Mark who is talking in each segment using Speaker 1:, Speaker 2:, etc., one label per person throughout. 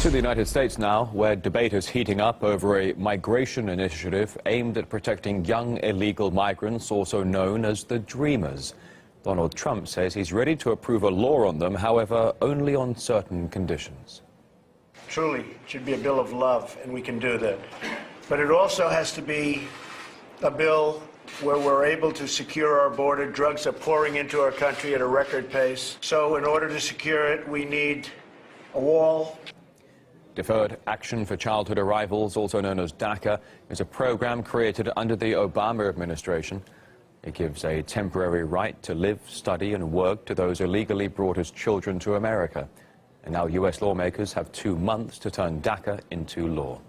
Speaker 1: To the United States now, where debate is heating up over a migration initiative aimed at protecting young illegal migrants, also known as the Dreamers. Donald Trump says he's ready to approve a law on them, however, only on certain conditions.
Speaker 2: Truly, it should be a bill of love, and we can do that. But it also has to be a bill where we're able to secure our border. Drugs are pouring into our country at a record pace. So in order to secure it, we need a wall.
Speaker 1: Deferred Action for Childhood Arrivals, also known as DACA, is a program created under the Obama administration. It gives a temporary right to live, study and work to those illegally brought as children to America. And now U.S. lawmakers have 2 months to turn DACA into law.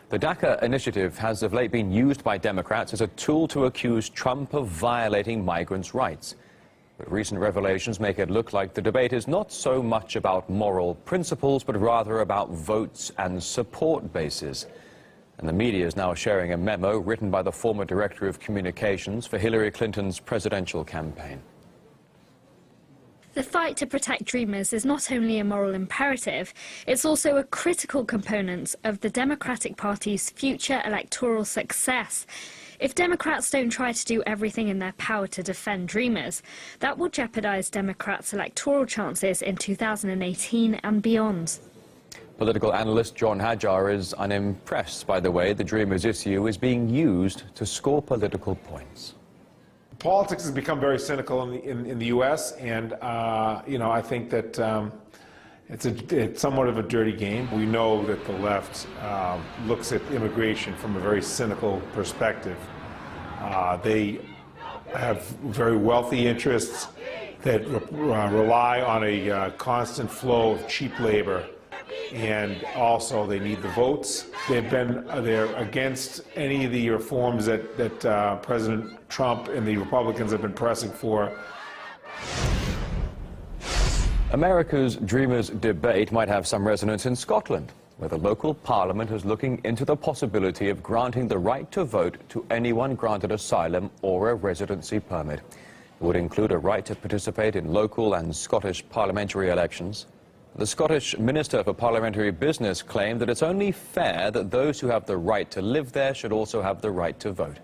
Speaker 1: The DACA initiative has of late been used by Democrats as a tool to accuse Trump of violating migrants' rights. But recent revelations make it look like the debate is not so much about moral principles, but rather about votes and support bases. And the media is now sharing a memo written by the former Director of Communications for Hillary Clinton's presidential campaign.
Speaker 3: The fight to protect Dreamers is not only a moral imperative, it's also a critical component of the Democratic Party's future electoral success. If Democrats don't try to do everything in their power to defend Dreamers, that will jeopardize Democrats' electoral chances in 2018 and beyond.
Speaker 1: Political analyst John Hadjar is unimpressed by the way the Dreamers issue is being used to score political points.
Speaker 4: Politics has become very cynical in the U.S., and I think that it's somewhat of a dirty game. We know that the left looks at immigration from a very cynical perspective. They have very wealthy interests that rely on a constant flow of cheap labor, and also they need the votes. They're against any of the reforms that President Trump and the Republicans have been pressing for.
Speaker 1: America's Dreamers debate might have some resonance in Scotland, where the local parliament is looking into the possibility of granting the right to vote to anyone granted asylum or a residency permit. It would include a right to participate in local and Scottish parliamentary elections. The Scottish Minister for Parliamentary Business claimed that it's only fair that those who have the right to live there should also have the right to vote.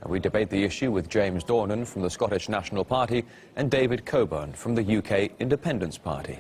Speaker 1: And we debate the issue with James Dornan from the Scottish National Party and David Coburn from the UK Independence Party.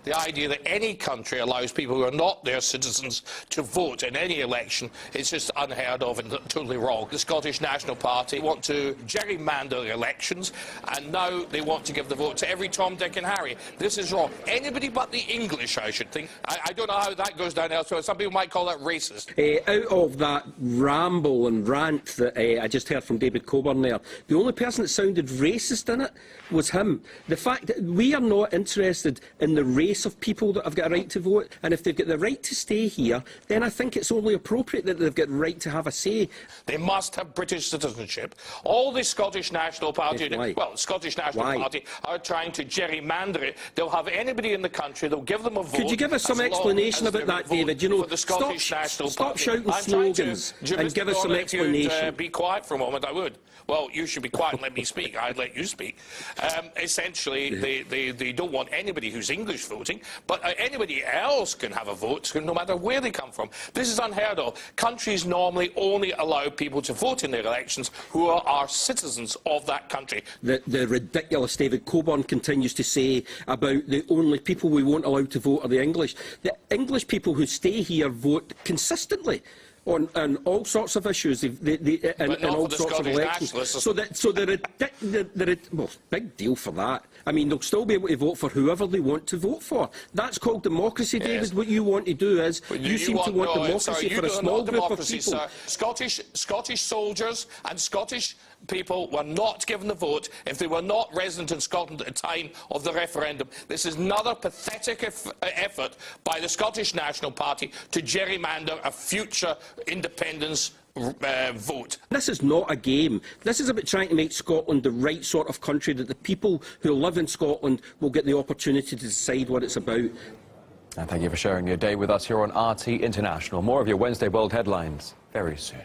Speaker 5: The idea that any country allows people who are not their citizens to vote in any election is just unheard of and totally wrong. The Scottish National Party want to gerrymander elections, and now they want to give the vote to every Tom, Dick and Harry. This is wrong. Anybody but the English, I should think. I don't know how that goes down elsewhere. Some people might call that racist.
Speaker 6: Out of that ramble and rant that I just heard from David Coburn there, the only person that sounded racist in it was him. The fact that we are not interested in the race of people that have got a right to vote, and if they've got the right to stay here, then I think it's only appropriate that they've got the right to have a say.
Speaker 5: They must have British citizenship. All the Scottish National Party, well, Scottish National Party are trying to gerrymander it. They'll have anybody in the country, they'll give them a vote.
Speaker 6: Could you give us some explanation about that, David? You know, stop shouting slogans and give us some explanation.
Speaker 5: Be quiet for a moment, I would. Well, you should be quiet and let me speak. I'd let you speak. Essentially, they don't want anybody who's English voting, but anybody else can have a vote, no matter where they come from. This is unheard of. Countries normally only allow people to vote in their elections who are citizens of that country.
Speaker 6: The ridiculous David Coburn continues to say about the only people we won't allow to vote are the English. The English people who stay here vote consistently on all sorts of issues, and all sorts of elections. So they're well, big deal for that. I mean, they'll still be able to vote for whoever they want to vote for. That's called democracy, David. Yes. What you want to do is, you seem to want democracy for a small group of people.
Speaker 5: Sir. Scottish soldiers and Scottish people were not given the vote if they were not resident in Scotland at the time of the referendum. This is another pathetic effort by the Scottish National Party to gerrymander a future independence vote.
Speaker 6: This is not a game. This is about trying to make Scotland the right sort of country that the people who live in Scotland will get the opportunity to decide what it's about.
Speaker 1: And thank you for sharing your day with us here on RT International. More of your Wednesday World Headlines very soon.